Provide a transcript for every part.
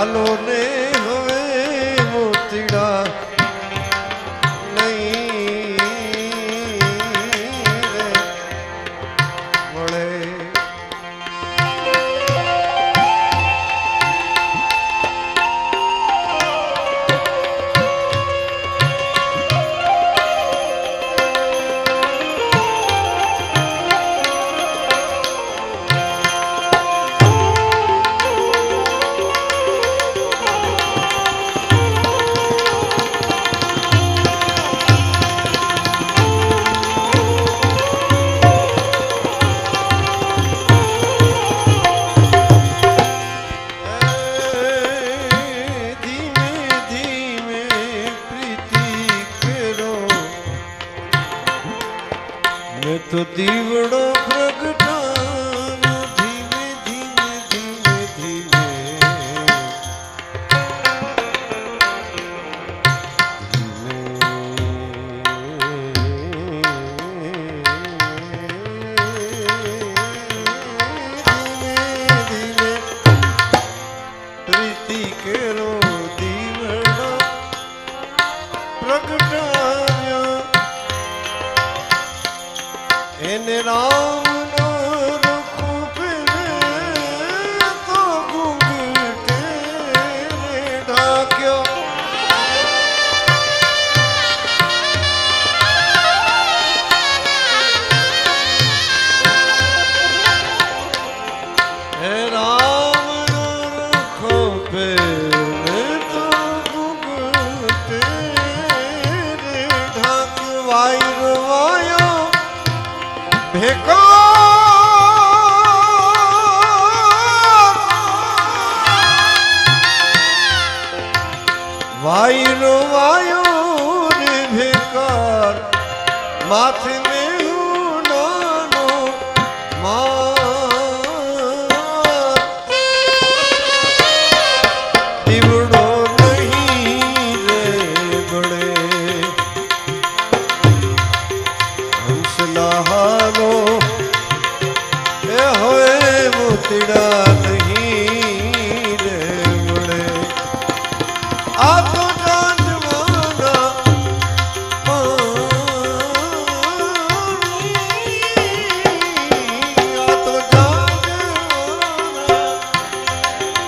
હાલો ને હવે મોતીડા નહીં રે મળે. તો દીવડો પ્રગટાનો ધીમે ધીમે ધીમે ધીમે પ્રીતિ કેરો દીવડો પ્રગટાવ્યો એને રામ નો રખો પેરે તો ઘૂંઘટે ઢાક્યો. હે રામ નો રખો પેરે તો ઘૂંઘટે ઢાક્યો. વાયરો વાયો ભેકો વાયરો વાયો રે ભેકાર માથે મેં હું નાનો દીવડો નહીં રે ગળે હંસલા હાલો એ હવે મોતીડા નહીં રે મળે. આ તો જાનવાના આ તો જાનવાના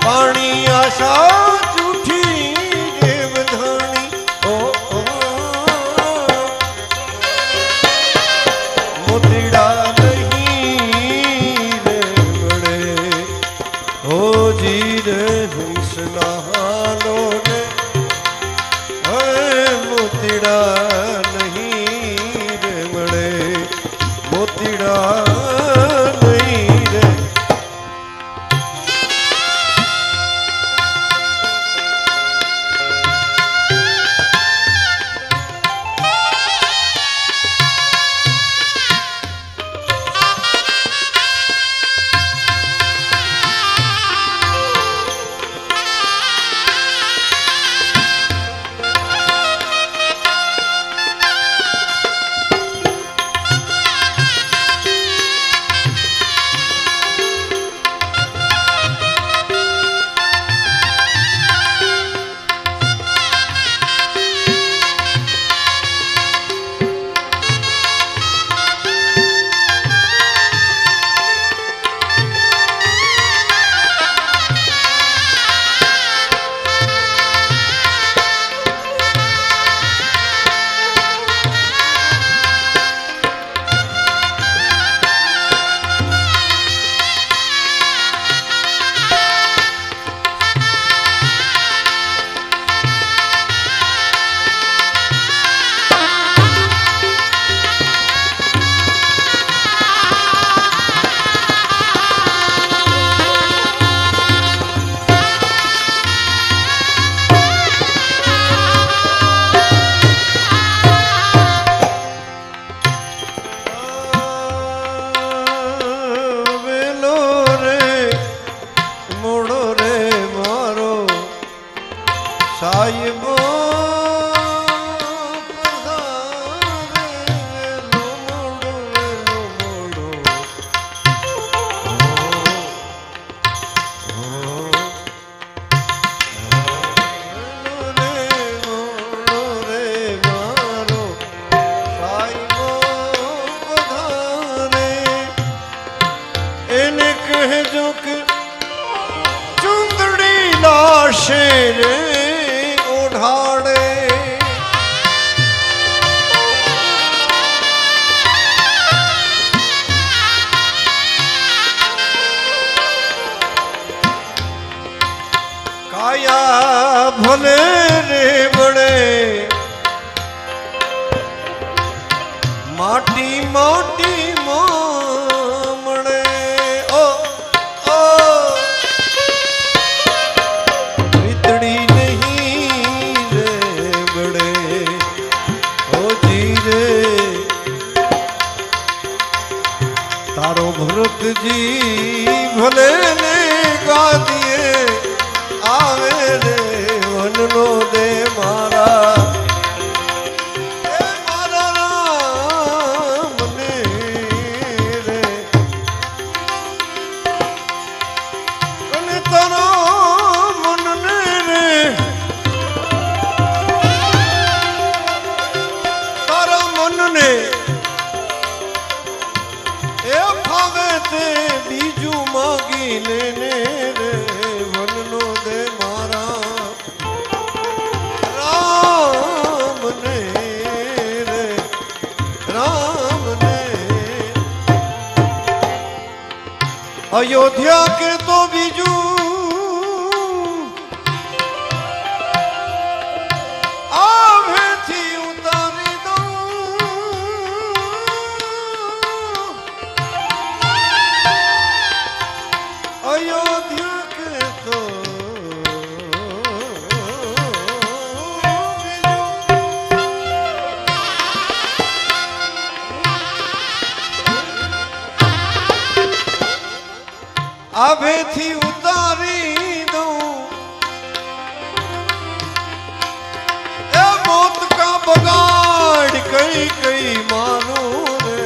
પાણી આશા જૂઠી જે બધાણી મોતીડા નહીં રે મળે. कहजो कि चुंदड़ी लाशे रे ओढ़ाड़े काया भले रे बड़े माटी माटी मामड़े ओ ओ बितड़ी नहीं रे बड़े ओ जी रे तारो भरत जी भले ने गा दिए आवे रे वननो दे मारा बीजू मागी लेने रे वननो दे मारा राम ने रे राम ने अयोध्या के तो बीजू आवे थी उतारी दो अयोध्या के तो आभे थी उतारी दूं ए मौत का बगाड़ कई कई मानो रे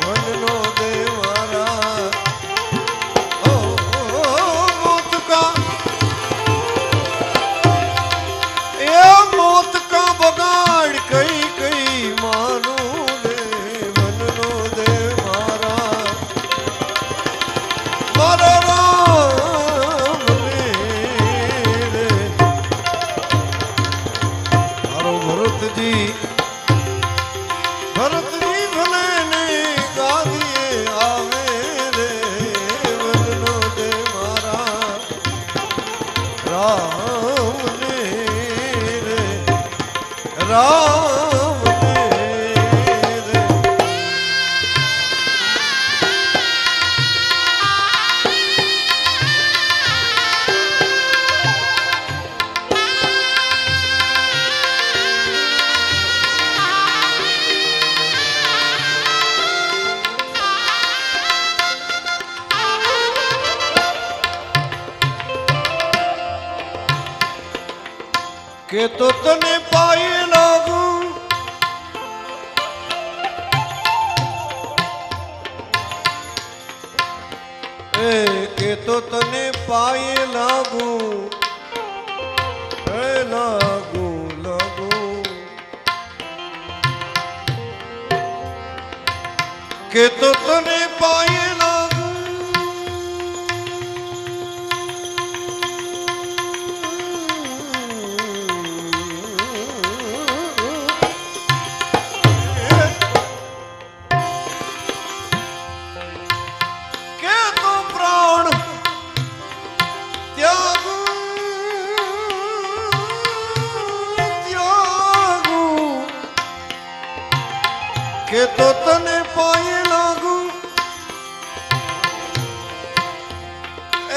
वननो दे मारा मौत का बगाड़ कई कई मानो रे वननो दे मारा मारा राम रे तारो भरत जी भले ने गा दिए आवे रे वननो दे मारा राम राम रे के तो तने पाए लागू के तो तने पाए लागू लागू लागू के तो तने पाए लागू के तो तने पाए लागू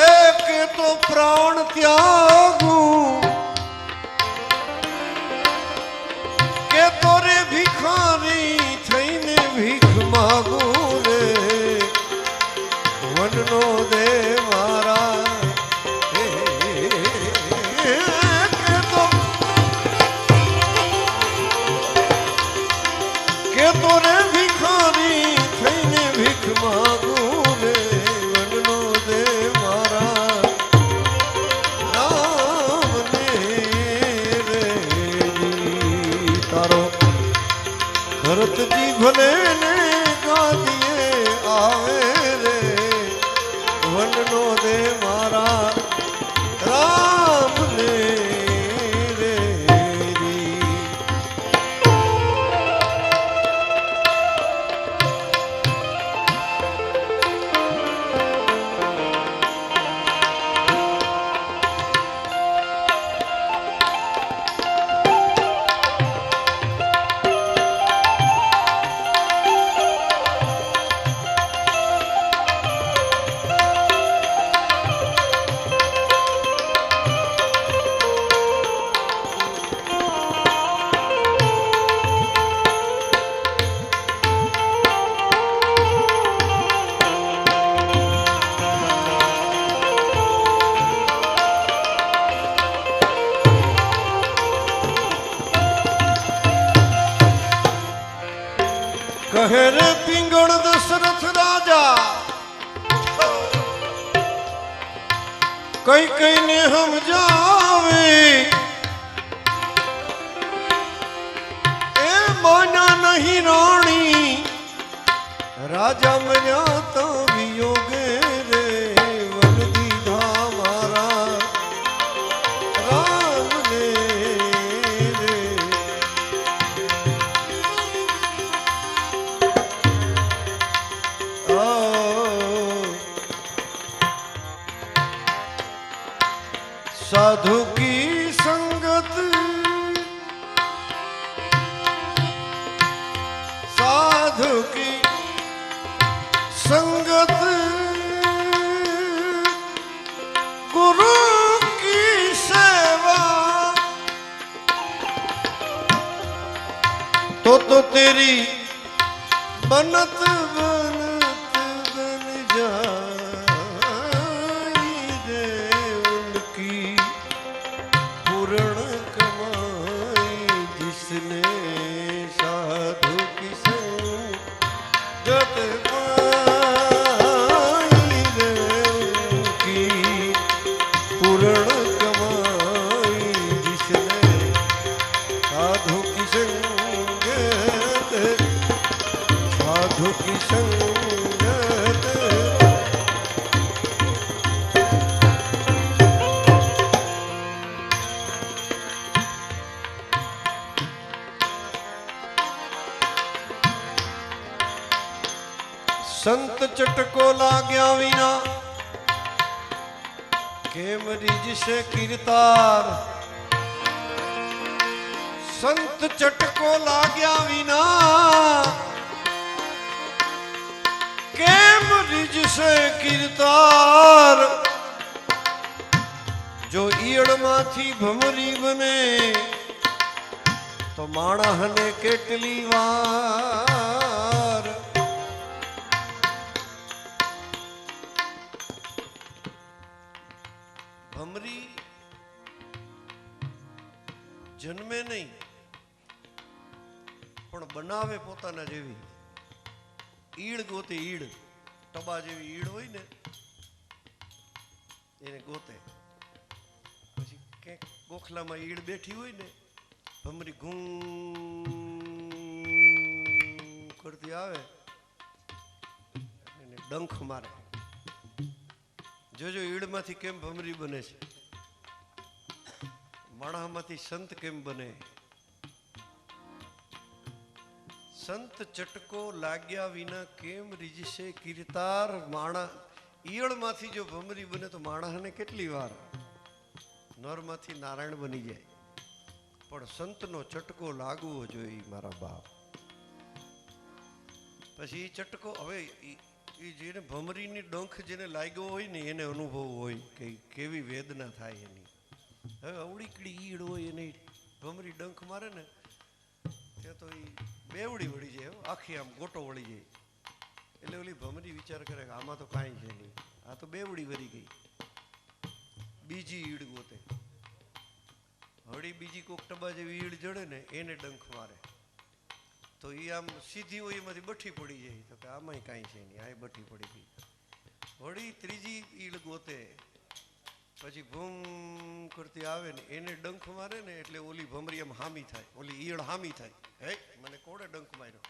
एक तो प्राण त्यागू के तोरे भिखारी थईने भीख मागू रे वननो दे मारा के तोरे भिखारी थईने भीख मागू रे वननो दे मारा राम ने रे जी तारो भरत जी भले ने गा दिए आवे रे કઈ કઈને સમજાવે એ માના નહીં રાણી રાજા મન્યા તો વિયોગે રે વન દીધા મારા રામને રે साधु की संगत साधु की संगत गुरु की सेवा तो तेरी बनत बनत बन जाई रे उनकी पूर्ण कमाई जिसने साधु की संगत पाई रे उनकी पूर्ण कमाई जिसने साधु की संगत साधु की संगत संत चटको लाग्या विना केम रिज से कीर्तार संत चटको लाग्या विना केम रिज से कीर्तार जो ईड़ माथी भमरी बने तो माणह ने केटली वार ભમરી જન્મે નહીં પણ બનાવે પોતાના જેવી ઈડ ગોતે ઈડ ટબા જેવી ઈડ હોય ને એને ગોતે પછી ક્યાંક ગોખલામાં ઈડ બેઠી હોય ને ભમરી ઘૂં કરતી આવે એને ડંખ મારે જોજો ઈડમાંથી કેમ ભમરી બને છે માણસમાંથી સંત કેમ બને સંત ચટકો લાગ્યા વિના કેમ રીજશે કીર્તાર માણસ ઈયળમાંથી જો ભમરી બને તો માણસને કેટલી વાર નરમાંથી નારાયણ બની જાય પણ સંતનો ચટકો લાગવો જોઈએ મારા બાપ પછી એ ચટકો હવે એ જેને ભમરીની ડંખ જેને લાગ્યો હોય ને એને અનુભવ હોય કે કેવી વેદના થાય એની હવે અવળીકડી ઈડ હોય એને ભમરી ડંખ મારે ને ત્યાં તો એ બેવડી વળી જાય આખી આમ ગોટો વળી જાય એટલે ઓલી ભમરી વિચાર કરે કે આમાં તો કાંઈ છે નહીં આ તો બેવડી વળી ગઈ બીજી ઈડ ગોતે હળી બીજી કોક ટબા જેવી ઈડ જડે ને એને ડંખ મારે તો એ આમ સીધી હોય એમાંથી બઠી પડી જાય તો કે આમાંય કાંઈ છે નહીં આ બઠી પડી ગઈ વળી ત્રીજી ઈડ ગોતે પછી ભૂમ કરતી આવે ને એને ડંખ મારે ને એટલે ઓલી ભમરી આમ હામી થાય ઓલી ઈયળ હામી થાય હે મને કોણે ડંખ માર્યો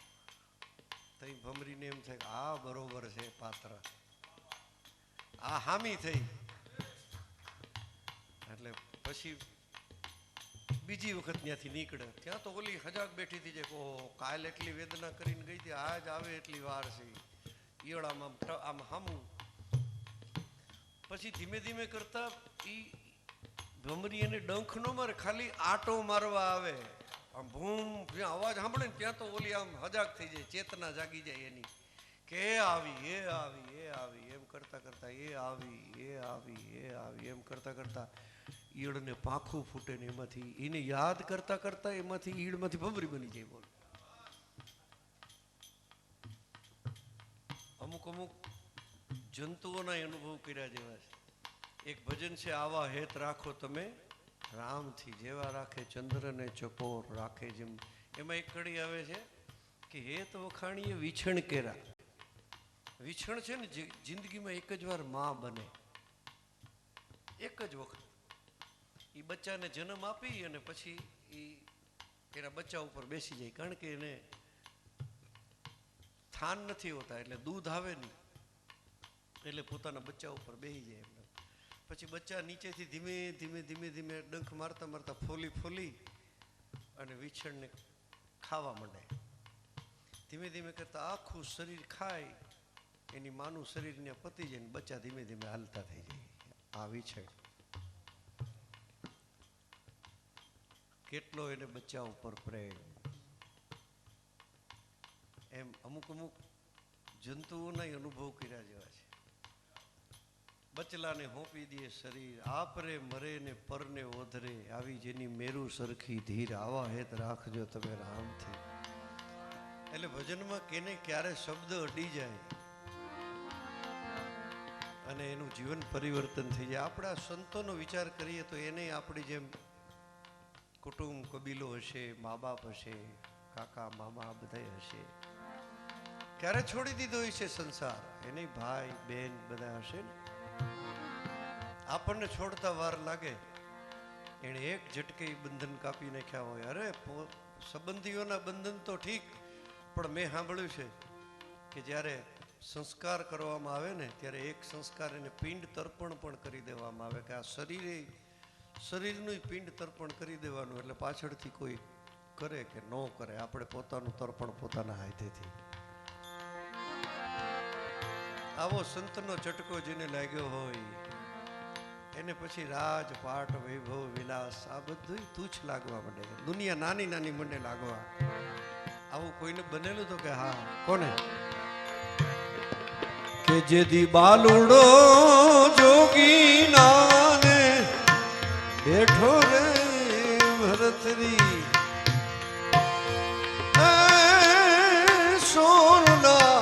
તો એ ભમરીને એમ થાય આ બરોબર છે પાત્ર આ હામી થઈ એટલે પછી બીજી વખત ત્યાંથી નીકળે ત્યાં તો ઓલી હજાક બેઠી હતી જે ઓહો કાલ એટલી વેદના કરીને ગઈ હતી આજ આવે એટલી વાર છે ઈયળામાં આમ હામું પછી ધીમે ધીમે કરતા ઈ ભમરી એને ડંખ નો મારે ખાલી આટો મારવા આવે આમ ભૂમ અવાજ સાંભળે ને ત્યાં તો ઓલી આમ હજાક થઈ જાય ચેતના જાગી જાય એની કે એ આવી એ આવી એ આવી એમ કરતા કરતા એ આવી એ આવી એ આવી એમ કરતા કરતા ઈયળને પાંખું ફૂટે ને એમાંથી એને યાદ કરતા કરતા એમાંથી ઈડમાંથી ભમરી બની જાય બોલ અમુક અમુક જંતુઓના અનુભવ કર્યા જેવા છે એક ભજન છે આવા હેત રાખો તમે રામથી જેવા રાખે ચંદ્રને ચકોર રાખે જેમ એમાં એક કડી આવે છે કે હેત વખાણીએ વિછણ કેરા વિછણ છે ને જિંદગીમાં એક જ વાર માં બને એક જ વખત એ બચ્ચાને જન્મ આપી અને પછી એ એના બચ્ચા ઉપર બેસી જાય, કારણ કે એને થાન નથી હોતા, એટલે દૂધ આવે નહીં, એટલે પોતાના બચ્ચા ઉપર બેસી જાય એમને. પછી બચ્ચા નીચેથી ધીમે ધીમે ધીમે ધીમે ડંખ મારતા મારતા ફોલી ફોલી અને વીછણને ખાવા માંડે. ધીમે ધીમે કરતા આખું શરીર ખાય, એની માનું શરીર ને પતી જાય, બચ્ચા ધીમે ધીમે હાલતા થઈ જાય. આ વીછણ કેટલો એને બચ્ચા ઉપર પ્રેમ. એમ અમુક અમુક જંતુઓના અનુભવ કર્યા જેવા છે. બચલાને હોંપી દે શરીર, આપરે મરે ને પરને ઓધરે, આવી જેની મેરુ સરખી ધીર, આવા હેત રાખજો તમે રામથી. એટલે ભજનમાં કેને ક્યારે શબ્દ અડી જાય અને એનું જીવન પરિવર્તન થઈ જાય. આપણા સંતોનો વિચાર કરીએ તો એને આપણી જેમ કુટુંબ કબીલો હશે, મા બાપ હશે, કાકા મામા બધા હશે, ક્યારે છોડી દીધો હશે સંસાર, એને ભાઈ બેન બધા હશે ને. આપણને છોડતા વાર લાગે, એને એક ઝટકે બંધન કાપી નાખ્યા હોય. અરે સંબંધીઓના બંધન તો ઠીક, પણ મેં સાંભળ્યું છે કે જ્યારે સંસ્કાર કરવામાં આવે ને ત્યારે એક સંસ્કાર એને પિંડ તર્પણ પણ કરી દેવામાં આવે, કે આ શરીરનું પિંડ તર્પણ કરી દેવાનું, એટલે પાછળથી કોઈ કરે કે ન કરે, આપણે પોતાનું તર્પણ પોતાના હાથેથી. આવો સંતનો ઝટકો જેને લાગ્યો હોય એને પછી રાજ પાટ વૈભવ વિલાસ આ બધું તુચ્છ લાગવા માંડે, દુનિયા નાની નાની મને લાગવા. આવું કોઈને બનેલું તો કે હા કોને? કે જેદી બાલુડો જોગી નાને બેઠો રે ભરતરી, સોના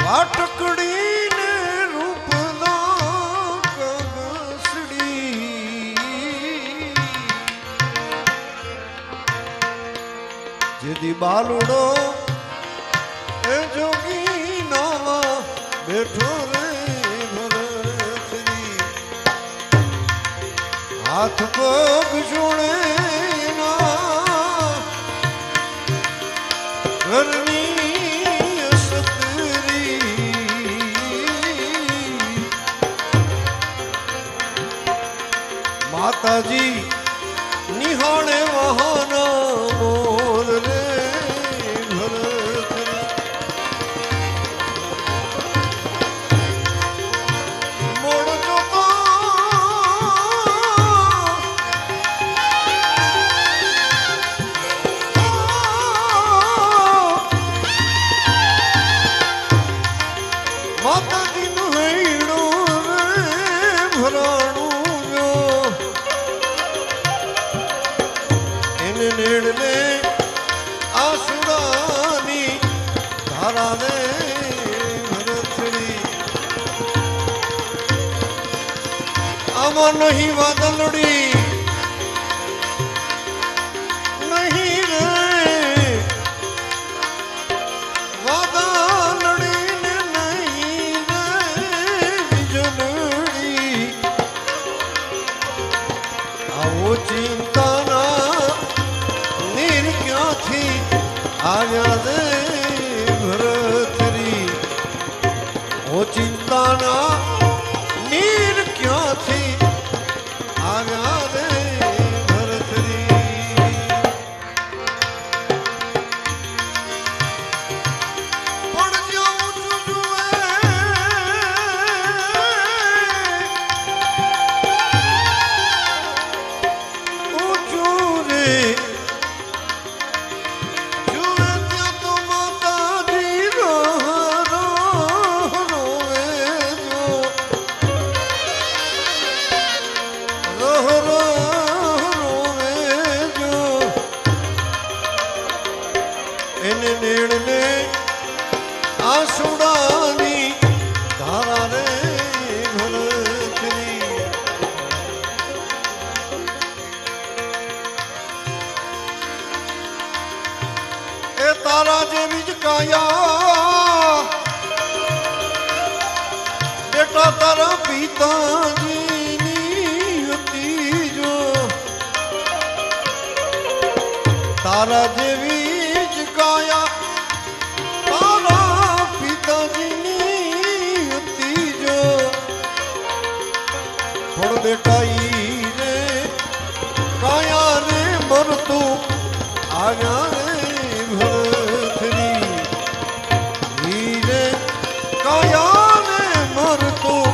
વાટકડીને રૂપના કગસડી, જેદી બાલુડો એ જોગી નાવા બેઠો રે ભરતરી, હાથ પગ જોડે ના ઘરની સતરી, માતાજી નિહાળે વહાના મોર રે ભરતરી, મોડ જોતો માતાજીનું હૈણું રે ભરાણું જો, એને નેડને આસુડાની ધારા દે ભરતડી, આમાં નહીં વાદળડી નહીં રે વાદળડી ને નહીં રે વીજળી, આવો ચિંતાના નીર ક્યાંથી આવ્યા દે ભરતરી, ઓ ચિંતાના નીર ક્યાંથી આવ્યા દે ભરતરી. પણ જો ઊંચું જુએ ઊંચું રે જુએ ત્યાં તો માતાજી રોવે જો, બેટા તારા પિતાજીની હતી જો તારા જેવી જ કાયા તારા પિતાજીની હતી જો પણ બેટા ઈ રે કાયા રે મરતું આયા રે ભરતરી ઈ રે કાયા ને મરતું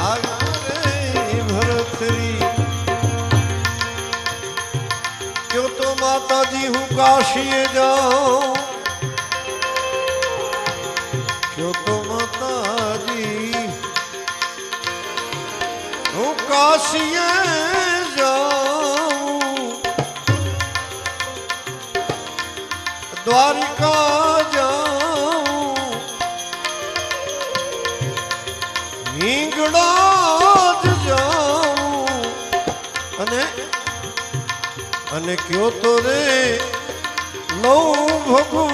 આયા રે ભરતરી क्यों तो माता जी हूँ काशी जाऊं क्यों तो माता जी हूँ काशी जाऊं द्वारिका जाऊं હિંગળા જ જાऊं અને કયો તો રે લઉં ભગવો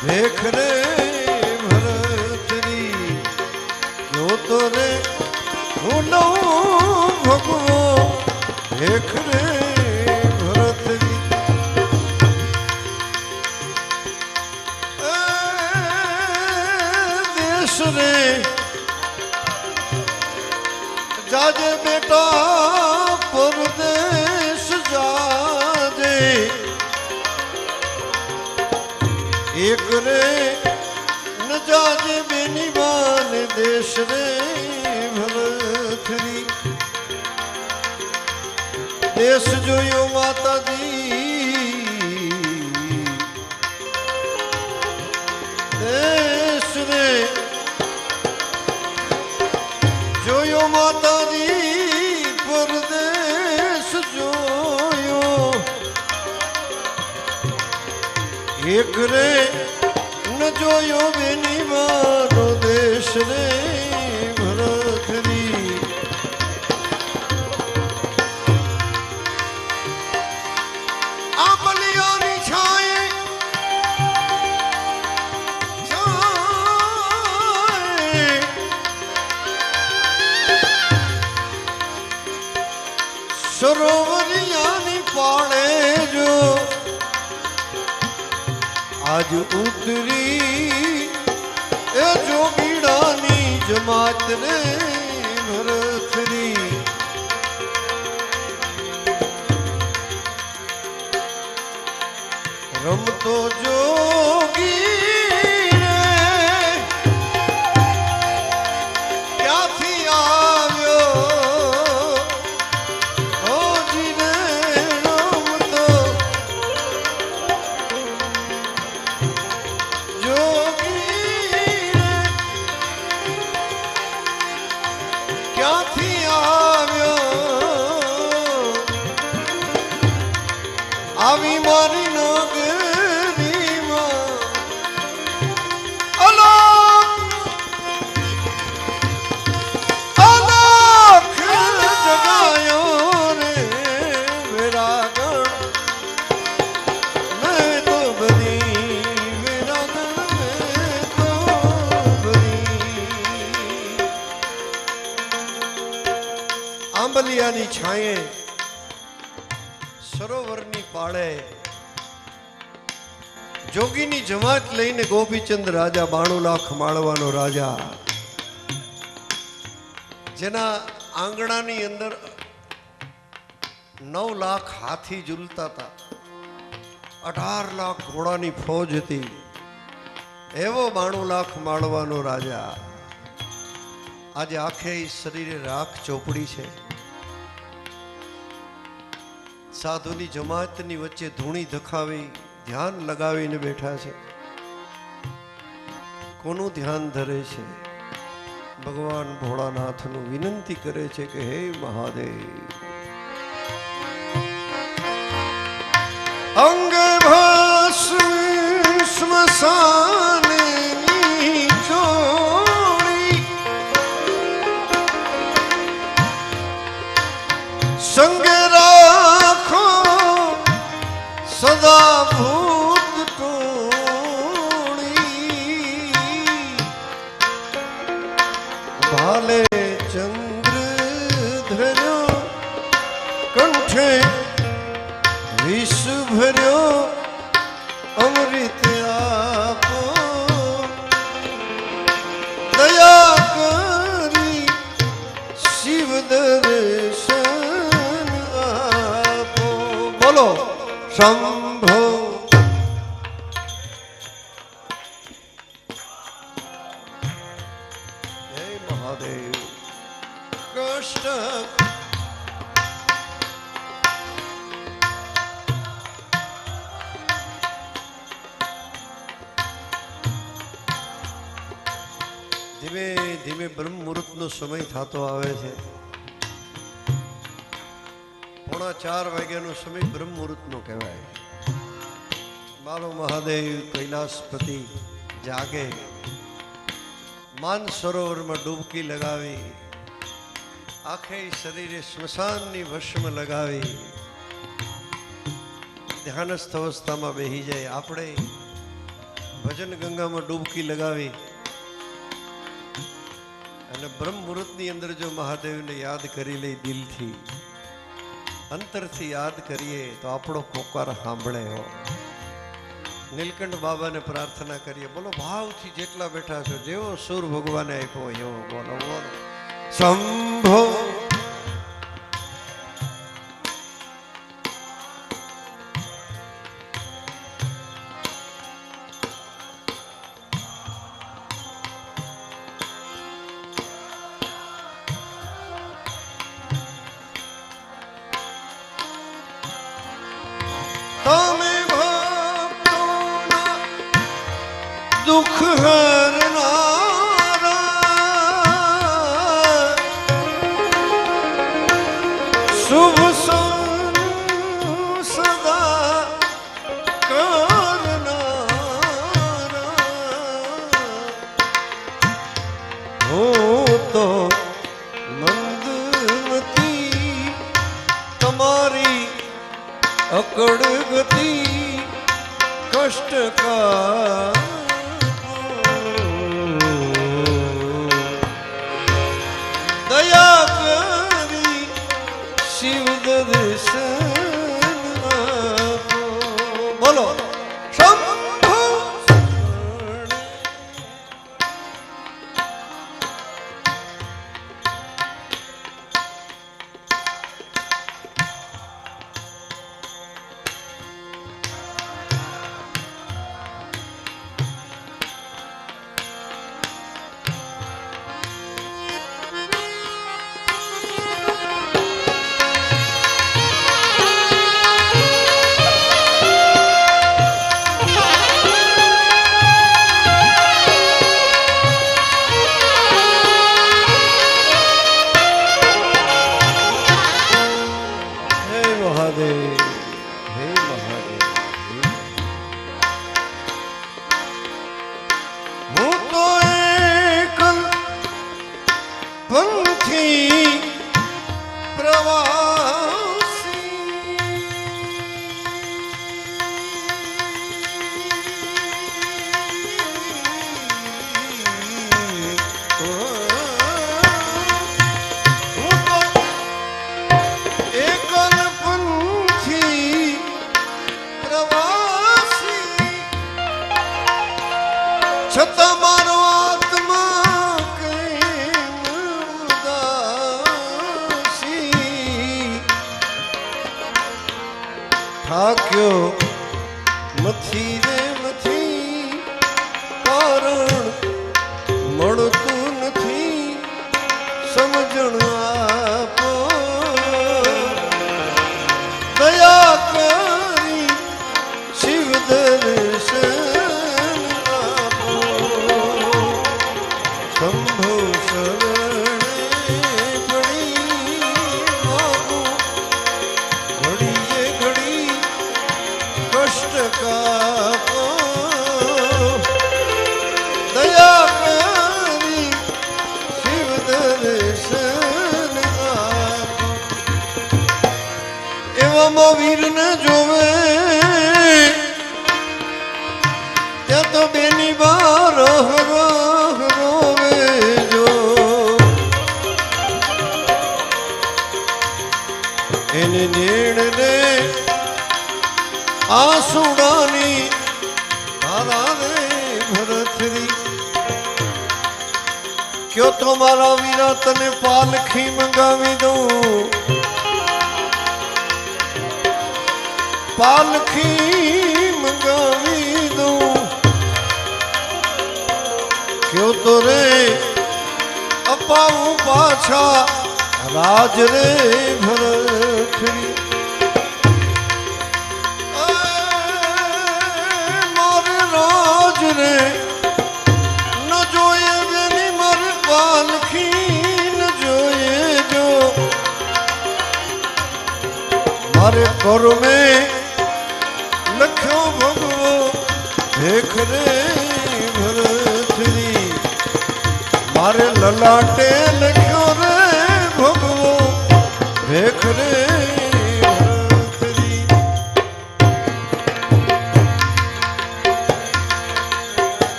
ભેખ રે ભરતરી કયો તો રે હું લઉં ભગવો ભેખ રે ભરતરી દેશ રે જાજે બેટા પરદેશ જાજે એક રે ન જાજે બેની બાન દેશ રે ભરતરી દેશ જોયો માતાજી દેશ રે જોયો માતાજી પરદેશ જોયો એક રે ન જોયો બેની મારો દેશ રે ભરતરી આ બલિયાની છાએ સરોવરિયાની પાળે જો આજ ઉતરી એ જોગીડાની જમાત રે ભરતરી રમતો જોગી રે ક્યાંથી આવ્યો આવી મારી નગરીમાં અલખ જગાયો રે વેરાગણ મેં તો બધી વેરાગણ મેં તો બધી આંબલિયાની છાંયે સરોવરની પાળે જોગીની જમાત લઈને ગોપીચંદ રાજા 92 લાખ માળવાનો રાજા જેના આંગણાની અંદર 9 લાખ હાથી ઝૂલતા હતા 18 લાખ ઘોડાની ફોજ હતી એવો 92 લાખ માળવાનો રાજા આજે આખે શરીરે રાખ ચોપડી છે સાધુની જમાતની વચ્ચે ધૂણી ધખાવી ધ્યાન લગાવીને બેઠા છે કોનું ધ્યાન ધરે છે ભગવાન ભોળાનાથનું વિનંતી કરે છે કે હે મહાદેવ અંગે ભસ્મ સ્મશાનની ચોળી સંગે રાખો સદા ભૂત ટોળી ભાલે ચંદ્ર ધર્યો કંઠે વિષ ભર્યો અમૃત આપો દયા કરી શિવ દર્શન આપો. બોલો શંભો. જય મહાદેવ. કષ્ટ ધીમે ધીમે બ્રહ્મ મુહૂર્તનો સમય થતો આવે છે. 3:45 વાગ્યાનો સમય બ્રહ્મ મુહૂર્તનો કહેવાય. મારો મહાદેવ કૈલાસપતિ જાગે, માન સરોવરમાં ડૂબકી લગાવી, આખે શરીરે સ્મશાનની વશમાં લગાવી ધ્યાનસ્થ અવસ્થામાં બેસી જાય. આપણે ભજન ગંગામાં ડૂબકી લગાવી અને બ્રહ્મ મુહૂર્તની અંદર જો મહાદેવને યાદ કરી લઈ, દિલથી અંતરથી યાદ કરીએ તો આપણો પોકાર સાંભળે હો. નીલકંઠ બાબાને પ્રાર્થના કરીએ. બોલો ભાવથી જેટલા બેઠા છો, જેવો સુર ભગવાને આપ્યો એવો બોલો બોલો શંભો. તમે ભક્તોના દુઃખ હરનારા, શુભ સદા કરનારા. હું તો મંદમતી તમારી અકડ ગતિ કષ્ટ કા દયા કરી શિવ દર્શન આપો. બોલો શંભો. છતાં મારો આત્મા કેમ ઉદાસી, થાક્યો નથી રે નથી, કારણ મળતું નથી, સમજણ આપો દયા કરી શિવ દર્શન શંભો શરણે ઘડી માગું, ઘડીએ ઘડી કષ્ટ કાપો દયા કરી શિવ દર્શન આપો. એવામાં વીરને જોવે ત્યાં તો બેની બાર રોવે જો. આસુડાની ધારા રે ભરથરી કયો તો મારા વીરા તને પાલખી મંગાવી દઉં પાલખી મંગાવી દઉં કયો તો રે અપાવું પાછા રાજ રે ભરથરી મારે રાજ રે ન જોઈએ બેની મારે પાલખી ન જોઈએ જો મારે કર મેં લખ્યો ભગવો ભેખ રે ભરથરી મારે લલાટે લખ્યો રે ભગવો ભેખ રે ભરથરી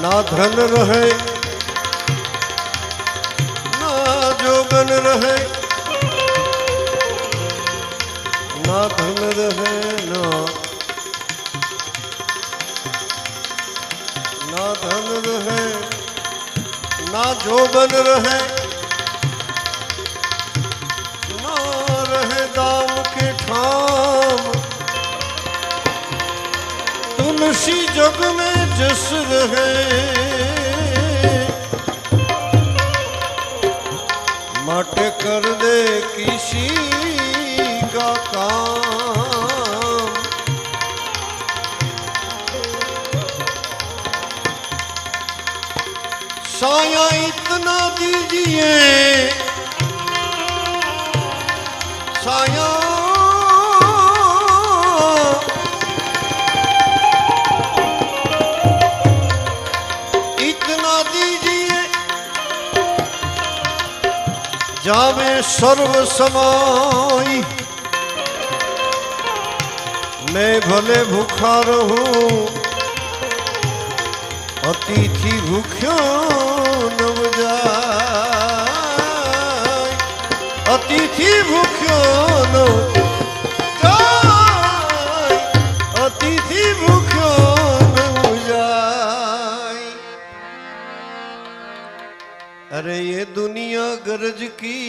ना धन रहे ना जोगन रहे ना धन रहे ना धन रहे ना जोगन रहे ना रहे दाम के ठाम तुलसी जग में जस रहे मट कर दे किसी का काम साया इतना दीजिए साया जावे सर्व समाई मैं भले भूखा रहूं अतिथि भूख्यो न जाए अतिथि भूख्यो न जाए अतिथि भूख्यो न जाए अरे ये दुनिया गरज की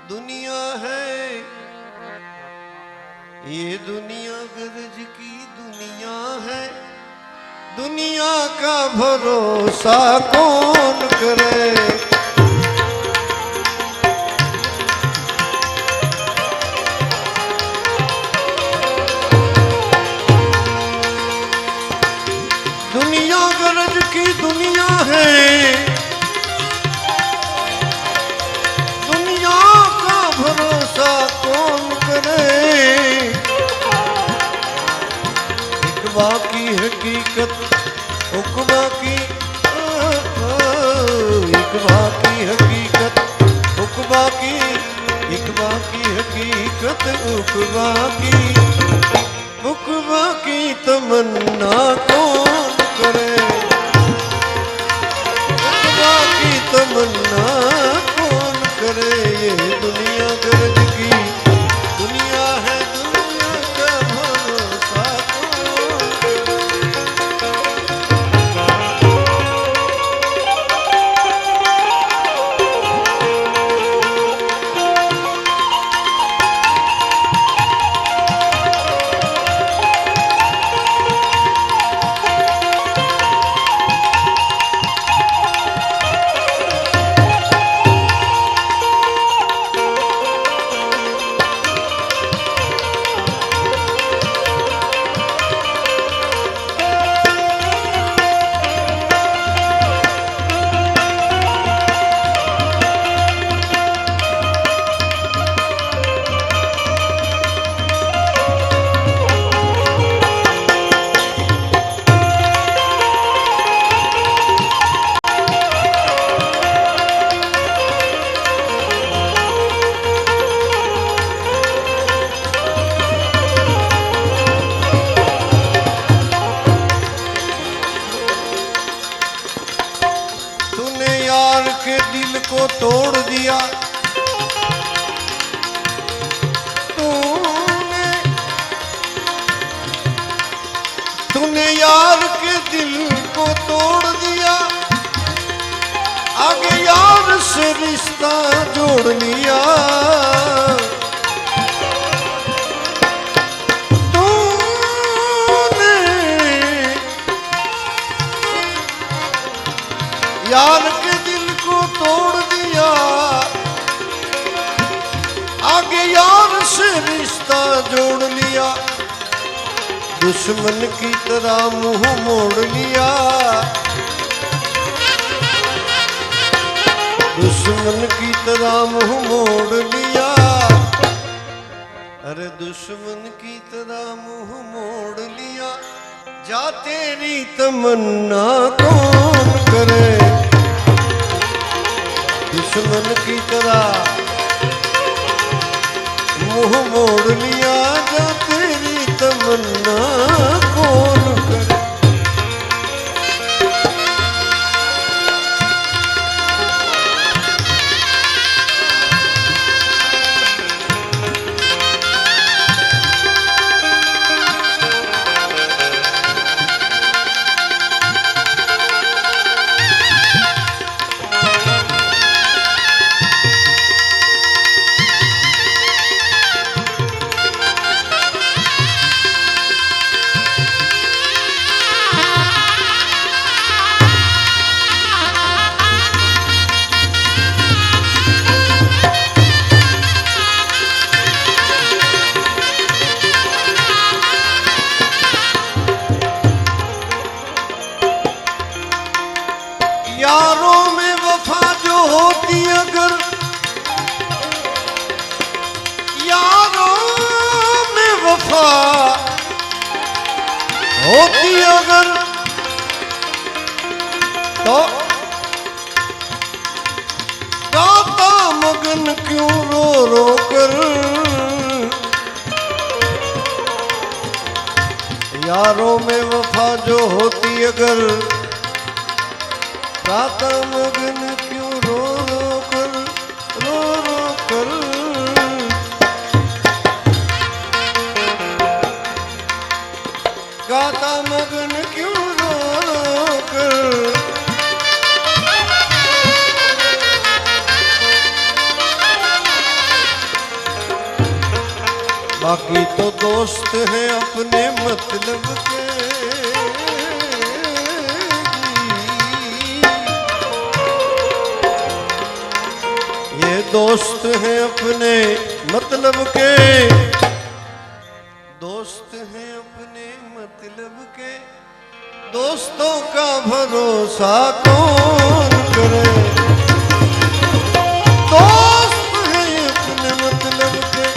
दुनिया है ये दुनिया गरज की दुनिया है दुनिया का भरोसा कौन करे दुनिया गरज की दुनिया है भरोसा कौन करे इकबा की हकीकत उकबा की इकबा की हकीकत उकबा की इकबा की हकीकत उकबा की तमन्ना कौन करे उकबा की तमन्ना कौन करे ये दुनिया गरज की दुनिया है दुनिया का भरोसा तोड़ दिया तूने यार के दिल को तोड़ दिया आगे यार से रिश्ता जोड़ लिया तूने यार के दिल को तोड़ दिया आगे यार से रिश्ता जोड़ लिया दुश्मन की तरह मुंह मोड़ लिया दुश्मन की तरह मुंह मोड़ लिया अरे दुश्मन की तरह मुंह मोड़ लिया जा तेरी तमन्ना कौन करे दुश्मन की तरह मुंह मोड़ लिया जा तेरी तमन्ना कौन करे यारों में वफा जो होती अगर यारों में वफा होती अगर तो गाता मगन क्यों रो रो कर यारों में वफा जो होती अगर गाता मगन क्यों रो रो कर गाता मगन क्यों रो रो कर बाकी तो दोस्त हैं अपने मतलब के दोस्त हैं अपने मतलब के दोस्त हैं अपने मतलब के दोस्तों का भरोसा कौन करे दोस्त हैं अपने मतलब के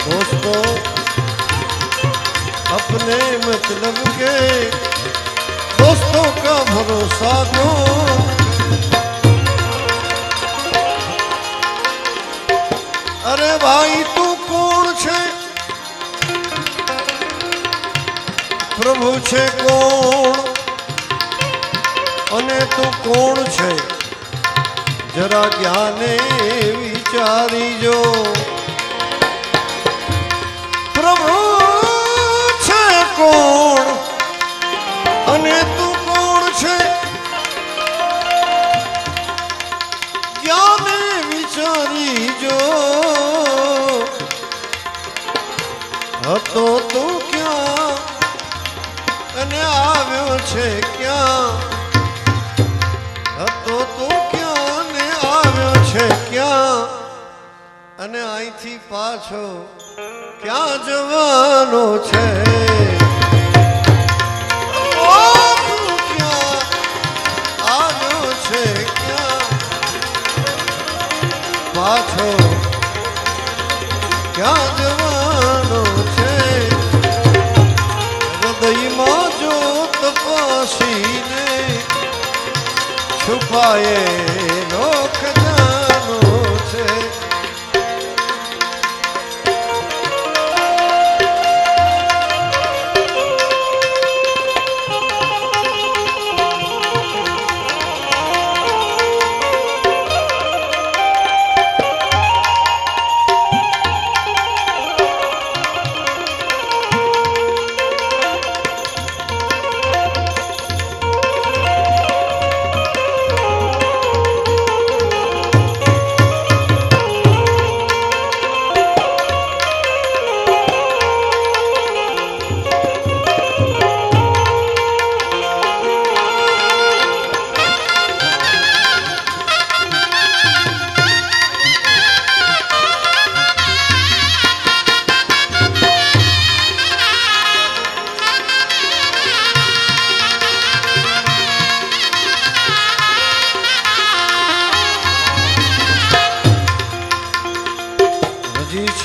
दोस्तों अपने मतलब के दोस्तों का भरोसा कौन अरे भाई तू कोण छे प्रभु छे कोण अने तू कोण छे जरा ज्ञाने विचारी जो प्रभु छे कोण अने तू कोण छे ज्ञाने विचारी जो હતો તું ક્યાં અને આવ્યો છે ક્યાં હતો તું ક્યાં ને આવ્યો છે ક્યાં અને અહીંથી પાછો ક્યાં જવાનો છે ઓ તું ક્યાં આવ્યો છે ક્યાં પાછો ક્યાં જવાનો છે હૃદયમાં જો તપાસીને છુપાયેલો ખજાનો છે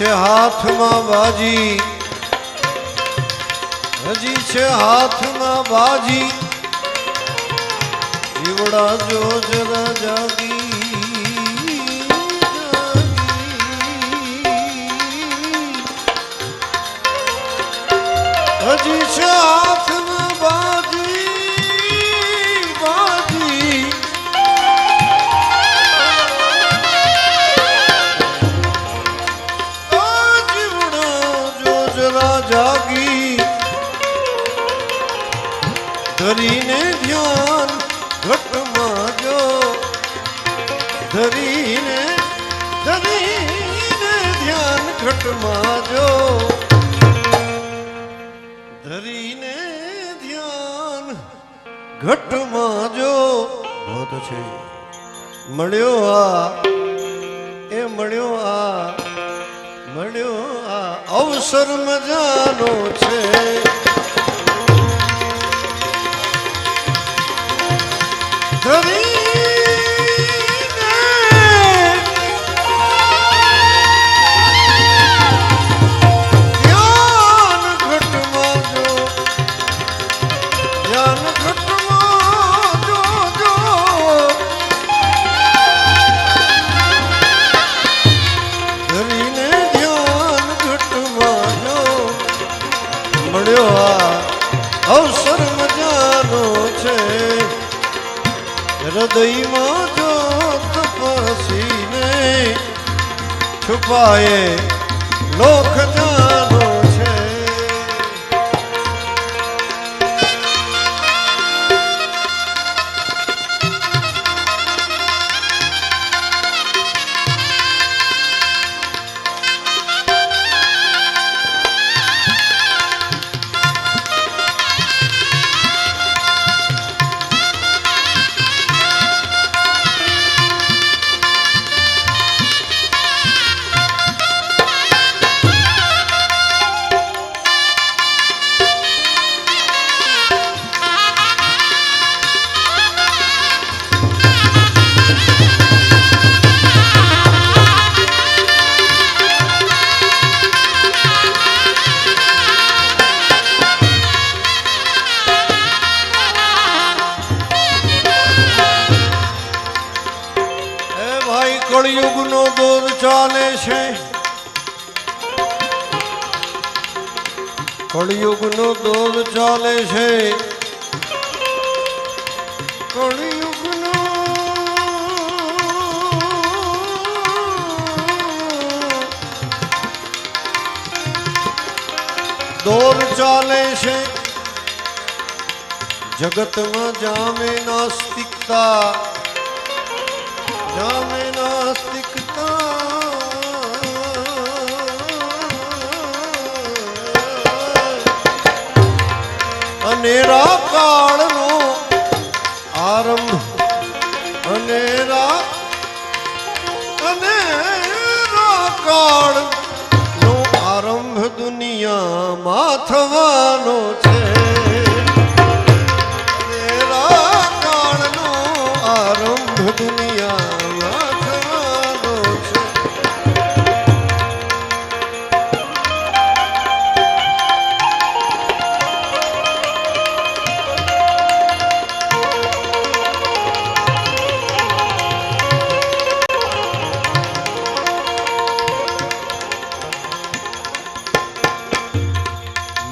હાથમાં બાજી, હજી છે હાથમાં બાજી, જીવડા જો જરા જાગી, હજી છે હાથમાં બાજી, બાજી, જાગી, ધરીને ધ્યાન ઘટમાં જો, ધરીને ધ્યાન ઘટમાં જો, ધરીને ધ્યાન ઘટમાં જો. બહુ છે મળ્યો આ, એ મળ્યો આ, મળ્યો આ અવસર મજાનો છે. ધરીને ધ્યાન ઘટમાં જો, ધ્યાન ઘટમાં જો, જો ધરીને મળ્યો આ અવસર મજાનો છે. હૃદયમાં જો તપસીને છુપાયે લોક જાનો છે. કળિયુગનો દોર ચાલે છે, કળિયુગનો દોર ચાલે છે, કળિયુગનો દોર ચાલે છે. જગતમાં જામે નાસ્તિકતા, જામે નાસ્તિકતા, અનેરા કાળનો આરંભ, અનેરા કાળનો આરંભ દુનિયામાં થવાનો છે. અનેરા કાળનો આરંભ દુનિયામાં થવાનો છે.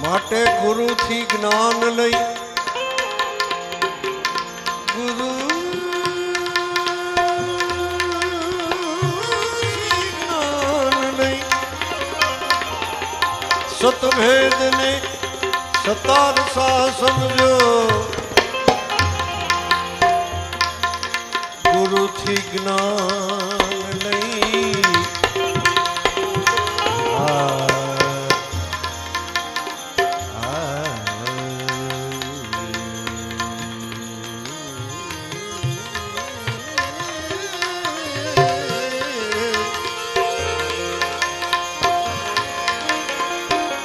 માટે ગુરુથી જ્ઞાન લઈ, સતભેદ ને સતારસા સમજો, ગુરુથી જ્ઞાન લઈ.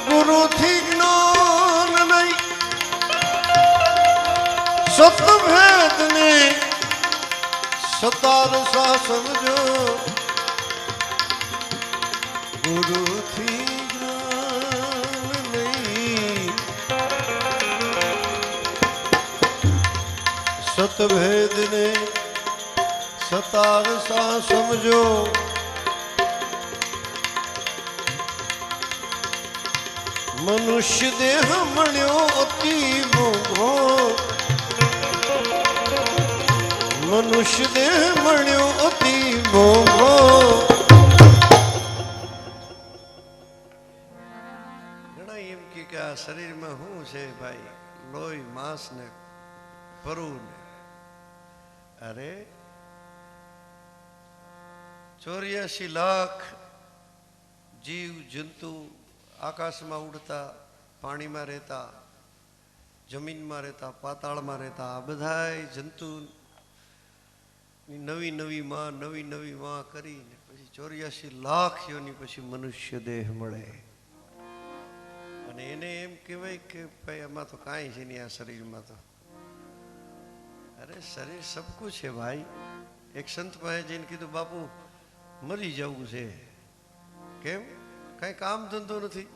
ગુરુથી જ્ઞાન નહીં, સતભેદ ને સતારસા સમજો, ગુરુથી સતભેદ ને સતાર સા સમજો મનુષ્ય દેહ મળ્યો અતિ મોઘો મનુષ્ય દેહ મળ્યો અતિ મોઘો ઘણા એમ કે આ શરીરમાં શું છે ભાઈ લોહી માંસ ને પરુ ને અરે 84 લાખ જીવ જંતુ આકાશમાં ઉડતા પાણીમાં રહેતા જમીનમાં રહેતા પાતાળમાં રહેતા આ બધાય જંતુ નવી નવી માં કરીને પછી 84 લાખ યોની પછી મનુષ્ય દેહ મળે અને એને એમ કહેવાય કે ભાઈ આમાં તો કાંઈ છે નહીં આ શરીરમાં તો અરે શરીર સબ કુછ છે ભાઈ એક સંત પાસે જઈને કીધું બાપુ મરી જવું છે કેમ કાંઈ કામ ધંધો નથી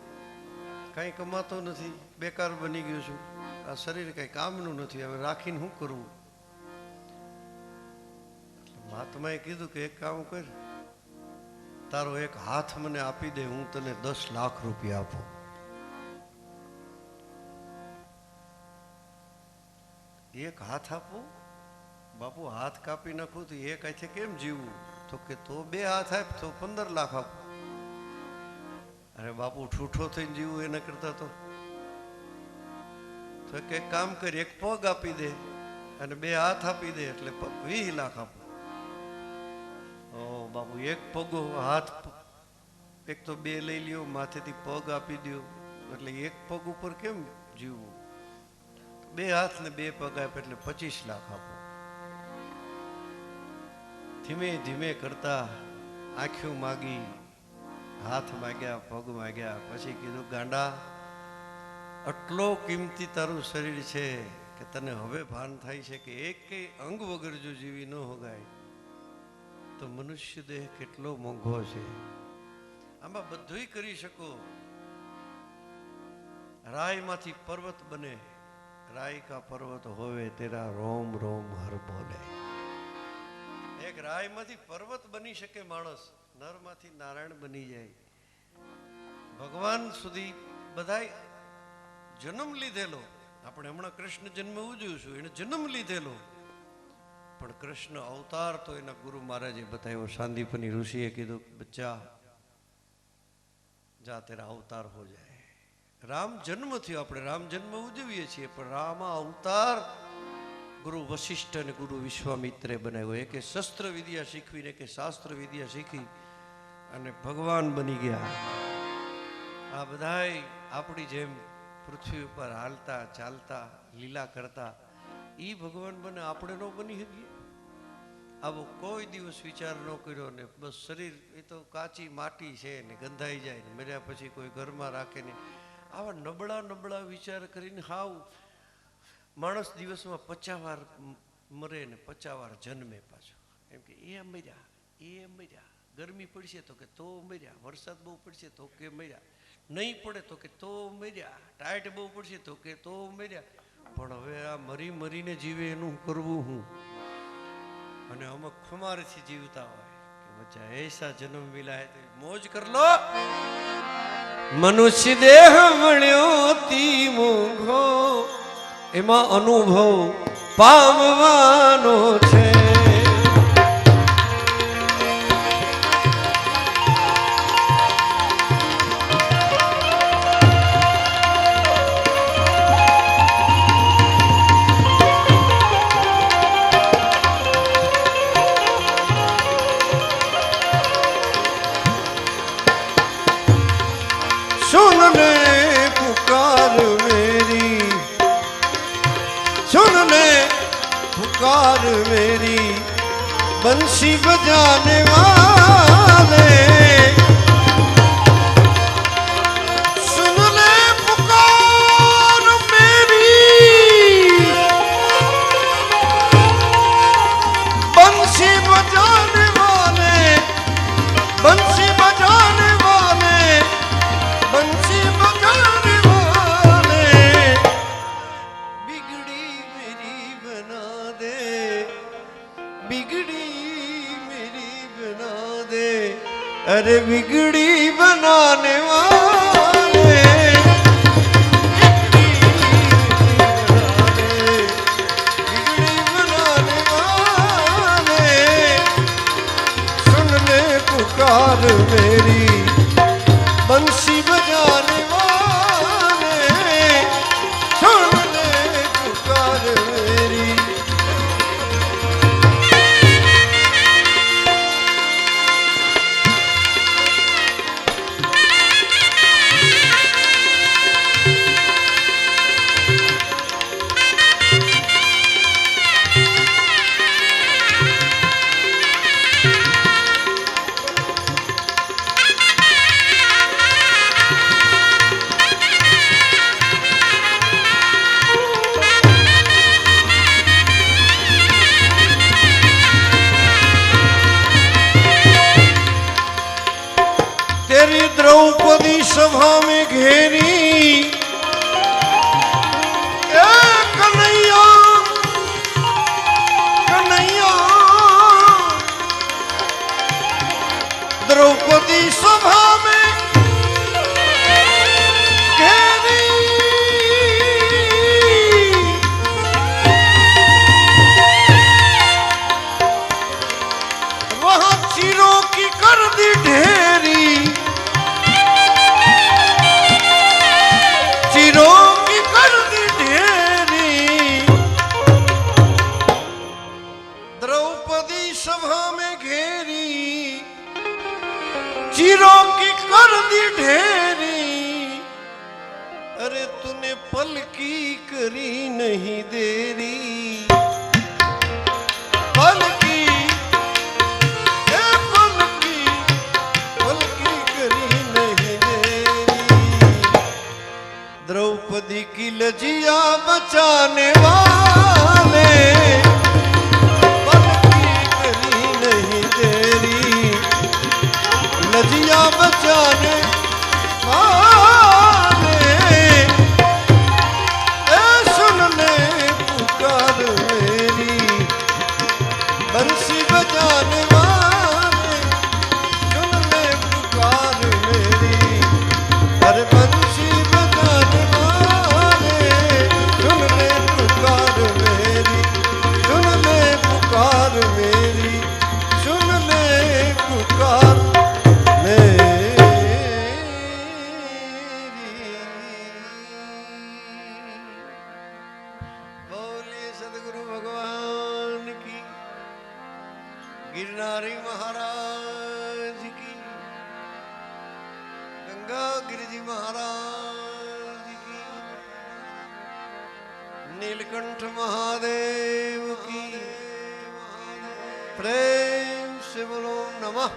કાંઈ કમાતો નથી બેકાર બની ગયો છું આ શરીર કાંઈ કામનું નથી હવે રાખીને શું કરવું મહાત્માએ કીધું કે એક કામ કર તારો એક હાથ મને આપી દે હું તને 10 લાખ રૂપિયા આપું એક હાથ આપો બાપુ હાથ કાપી નાખું તો એક હાથે કેમ જીવવું તો કે તો 2 હાથ આપ તો 15 લાખ આપો અરે બાપુ ઠૂઠો થઈને જીવવું એના કરતા તો કે કામ કરી એક પગ આપી દે અને 2 હાથ આપી દે એટલે 20 લાખ આપો ઓ બાપુ એક પગો હાથ એક તો 2 લઈ લ્યો માથેથી પગ આપી દો એટલે એક પગ ઉપર કેમ જીવવું 2 હાથ ને 2 પગ આપે એટલે 25 લાખ આપો ધીમે ધીમે કરતા આંખો માગી હાથ માગ્યા પગ માગ્યા પછી કીધું ગાંડા આટલો કિંમતી તારું શરીર છે કે તને હવે ભાન થાય છે કે એક અંગ વગર જો જીવી ન હોગાય તો મનુષ્ય દેહ કેટલો મોંઘો છે આમાં બધુંય કરી શકો રાયમાંથી પર્વત બને राय का पर्वत होवे तेरा रोम रोम हर बोले एक राय माथी पर्वत बनी शके माणस नर माथी नारायण बनी जाए भगवान सुधी बधाई जन्म लीधेलो આપણે હમણાં કૃષ્ણ જન્મ ઉજવ્યું એને જન્મ લીધેલો પણ કૃષ્ણ અવતાર તો એના ગુરુ મહારાજે બતાવ્યો સાંદીપની ઋષિએ કીધું બચ્ચા જા તેરા અવતાર હો જાય રામ જન્મ થયો આપણે રામ જન્મ ઉજવીએ છીએ પણ રામ અવતાર ગુરુ વશિષ્ઠ અને ગુરુ વિશ્વામિત્રે બનાવ્યો કે શસ્ત્ર વિદ્યા શીખવીને કે શાસ્ત્ર વિદ્યા શીખી અને ભગવાન બની ગયા આ બધાય આપણી જેમ પૃથ્વી ઉપર હાલતા ચાલતા લીલા કરતા એ ભગવાન બને આપણે ન બની શકીએ આવો કોઈ દિવસ વિચાર ન કર્યો ને બસ શરીર એ તો કાચી માટી છે ને ગંધાઈ જાય ને મર્યા પછી કોઈ ઘરમાં રાખે ને આવા નબળા નબળા વિચાર કરીને હાવ માણસ દિવસમાં 50 વાર મરે ને 50 વાર જન્મે પાછો એમ કે એ મર્યા ગરમી પડશે તો કે તો મર્યા વરસાદ બહુ પડશે તો કે મર્યા નહીં પડે તો કે તો મર્યા ટાઈટ બહુ પડશે તો કે તો મર્યા પણ હવે આ મરી મરીને જીવે એનું કરવું હું અને અમુક ખુમારથી જીવતા હોય કે બચ્ચા એસા જન્મ મિલા હે તો મોજ કર લો મનુષ્ય દેહ મળ્યો તી મોઘો એમાં અનુભવ પામવાનો છે पुकार मेरी बंसी बजाने वाले सुन ले पुकार मेरी बंसी बजाने वाले बंसी बजाने वाले बंसी बजाने वाले बिगड़ी मेरी बना दे अरे बिगड़ी बनाने वाले बिगड़ी बनाने वाले सुन ले पुकार मेरी बंसी बजाने वाले सुन ले पुकार मेरी। तेरी द्रौपदी सभा में घेरी कन्हैया कन्हैया द्रौपदी सभा में घेरी वहां चीरों की कर दी ढेरी की कर दी ढेरी द्रौपदी सभा में घेरी चीरों की कर दी ढेरी। अरे तूने पल की करी नहीं देरी पल की करी नहीं देरी। द्रौपदी की लजिया बचाने वाले पल की करी नहीं देरी लजिया बचाने वाले सुन ले पुकार मेरी बंसी बजाने वाले सुन ले पुकार मेरी। अरे बंसी बजाने वाले सुन ले पुकार मेरी सुन ले पुकार मेरी सुन ले पुकार मेरी। बोलिए सदगुरु भगवान की गिरनारी महाराज की गंगा गिरिजी महाराज की नीलकंठ महादेव की प्रेम से बोलो नमः